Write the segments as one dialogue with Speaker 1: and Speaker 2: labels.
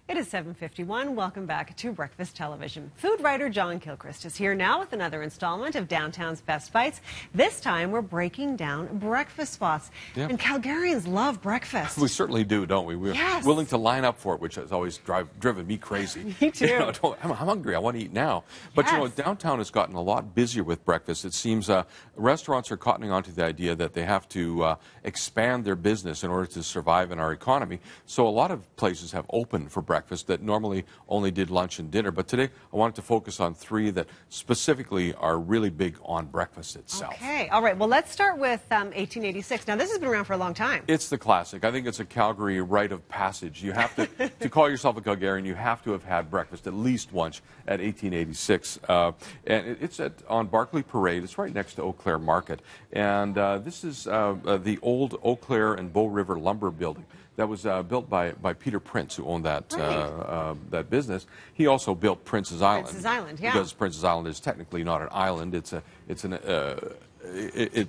Speaker 1: It is 7:51. Welcome back to Breakfast Television. Food writer John Gilchrist is here now with another installment of Downtown's Best Bites. This time we're breaking down breakfast spots.
Speaker 2: Yeah.
Speaker 1: And Calgarians love breakfast.
Speaker 2: We certainly do, don't we? We're
Speaker 1: Yes.
Speaker 2: willing to line up for it, which has always driven me crazy.
Speaker 1: Me too.
Speaker 2: I'm hungry. I want to eat now. But,
Speaker 1: Yes.
Speaker 2: downtown has gotten a lot busier with breakfast. It seems restaurants are cottoning onto the idea that they have to expand their business in order to survive in our economy. So a lot of places have opened for breakfast that normally only did lunch and dinner. But today I wanted to focus on three that specifically are really big on breakfast itself.
Speaker 1: Okay. All right. Well, let's start with 1886. Now, this has been around for a long time.
Speaker 2: It's the classic. I think it's a Calgary rite of passage. You have to call yourself a Calgarian, you have to have had breakfast at least once at 1886. And it's on Barclay Parade. It's right next to Eau Claire Market. And this is the old Eau Claire and Bow River lumber building that was built by Peter Prince, who owned that that business. He also built Prince's Island.
Speaker 1: Prince's Island, yeah.
Speaker 2: Because Prince's Island is technically not an island.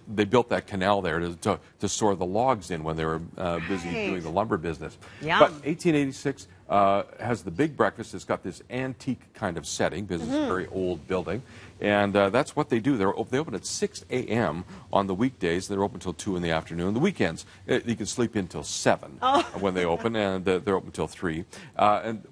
Speaker 2: They built that canal there to store the logs in when they were busy doing the lumber business.
Speaker 1: Yum.
Speaker 2: But 1886 has the big breakfast. It's got this antique kind of setting because it's a very old building. And that's what they do. They open at 6 a.m. on the weekdays. They're open until 2 in the afternoon. The weekends, you can sleep in until 7 when they open, and they're open until 3. And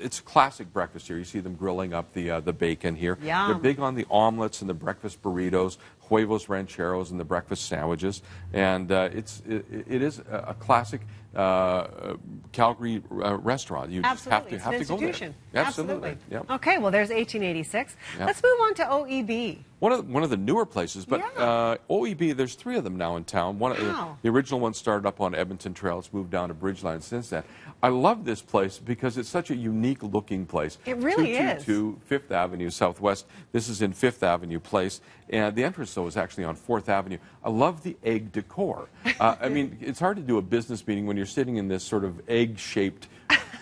Speaker 2: it's a classic breakfast here. You see them grilling up the bacon here.
Speaker 1: Yum.
Speaker 2: They're big on the omelets and the breakfast burritos, huevos rancheros, and the breakfast sandwiches. And it is a classic Calgary restaurant. You
Speaker 1: Absolutely.
Speaker 2: just have to go there. Absolutely. Yep.
Speaker 1: Okay, well, there's 1886.
Speaker 2: Yep.
Speaker 1: Let's move on to OEB.
Speaker 2: One of the newer places, but
Speaker 1: Yeah.
Speaker 2: OEB, there's 3 of them now in town.
Speaker 1: Wow.
Speaker 2: The original one started up on Edmonton Trail. It's moved down to Bridgeline since then. I love this place because it's such a unique-looking place.
Speaker 1: It really is.
Speaker 2: 222 Fifth Avenue Southwest. This is in Fifth Avenue Place, and the entrance, though, is actually on 4th Avenue. I love the egg decor. I mean, it's hard to do a business meeting when you're sitting in this sort of egg-shaped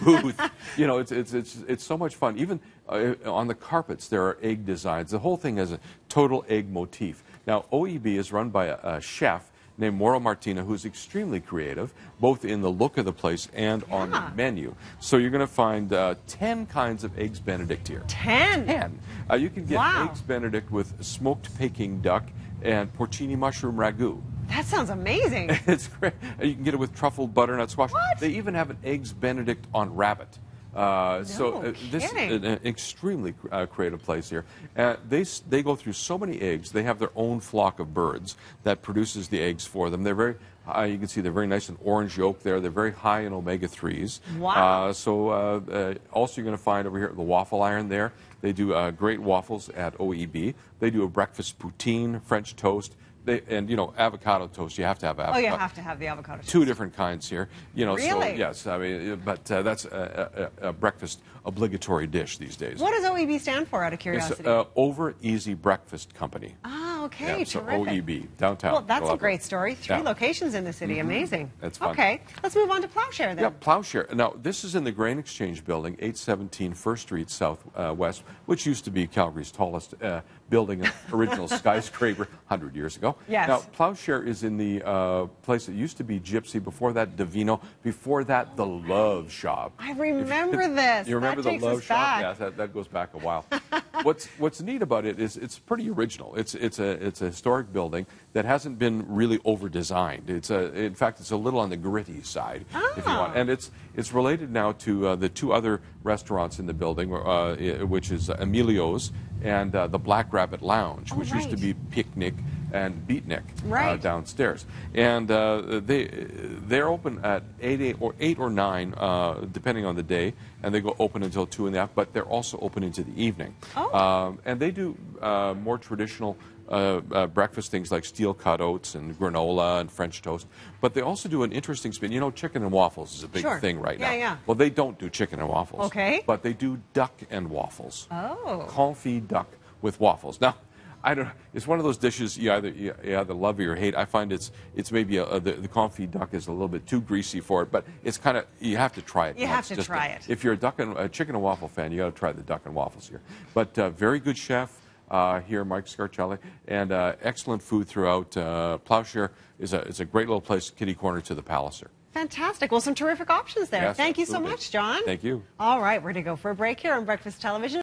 Speaker 2: booth. It's so much fun. Even on the carpets, there are egg designs. The whole thing has a total egg motif. Now, OEB is run by a chef named Mauro Martina, who's extremely creative, both in the look of the place and on the menu. So you're going to find 10 kinds of Eggs Benedict here.
Speaker 1: 10?
Speaker 2: 10. You can get Eggs Benedict with smoked Peking duck and porcini mushroom ragu.
Speaker 1: That sounds amazing.
Speaker 2: It's great. You can get it with truffled butternut squash.
Speaker 1: What?
Speaker 2: They even have an Eggs Benedict on rabbit. This is an extremely creative place here. They go through so many eggs. They have their own flock of birds that produces the eggs for them. They're very, you can see they're very nice and orange yolk there. They're very high in omega-3s.
Speaker 1: Wow.
Speaker 2: Also you're going to find over here the waffle iron there. They do great waffles at OEB. They do a breakfast poutine, French toast. Avocado toast. You have to have avocado.
Speaker 1: Oh, you have to have the avocado toast.
Speaker 2: 2 different kinds here.
Speaker 1: Really?
Speaker 2: So yes, I mean, but that's a breakfast obligatory dish these days.
Speaker 1: What does OEB stand for, out of curiosity?
Speaker 2: It's Over Easy Breakfast Company.
Speaker 1: Ah, okay,
Speaker 2: So
Speaker 1: terrific.
Speaker 2: OEB, downtown.
Speaker 1: Well, that's a great story. 3 locations in the city. Amazing.
Speaker 2: That's fun.
Speaker 1: Okay, let's move on to Plowshare then.
Speaker 2: Yeah, Plowshare. Now, this is in the Grain Exchange Building, 817 First Street Southwest, which used to be Calgary's tallest building, original skyscraper 100 years ago.
Speaker 1: Yes.
Speaker 2: Now, Plowshare is in the place that used to be Gypsy, before that Divino, before that the Love Shop.
Speaker 1: I remember this.
Speaker 2: You remember
Speaker 1: that
Speaker 2: the
Speaker 1: takes
Speaker 2: Love
Speaker 1: us
Speaker 2: Shop?
Speaker 1: back.
Speaker 2: Yes, that goes back a while. What's neat about it is it's pretty original. It's a historic building that hasn't been really over-designed. In fact, it's a little on the gritty side, if you want. And it's related now to the 2 other restaurants in the building, which is Emilio's and the Black Rabbit Lounge, which used to be Picnic and Beatnik downstairs. And they're open at 8 or 9, depending on the day, and they go open until 2 in the afternoon, but they're also open into the evening. And they do more traditional breakfast things like steel-cut oats and granola and French toast. But they also do an interesting spin. Chicken and waffles is a big thing right now.
Speaker 1: Yeah.
Speaker 2: Well, they don't do chicken and waffles.
Speaker 1: Okay.
Speaker 2: But they do duck and waffles.
Speaker 1: Oh.
Speaker 2: Confit duck with waffles. Now, I don't. It's one of those dishes you either love or hate. I find it's maybe the confit duck is a little bit too greasy for it, but it's kind of, you have to try it.
Speaker 1: You have to try it.
Speaker 2: If you're a chicken and waffle fan, you got to try the duck and waffles here. But very good chef here, Mike Scarcelli, and excellent food throughout. Plowshare is a great little place, kitty corner to the Palliser.
Speaker 1: Fantastic. Well, some terrific options there.
Speaker 2: Yes,
Speaker 1: Thank you so
Speaker 2: absolutely.
Speaker 1: much, John.
Speaker 2: Thank you.
Speaker 1: All right, we're going to go for a break here on Breakfast Television.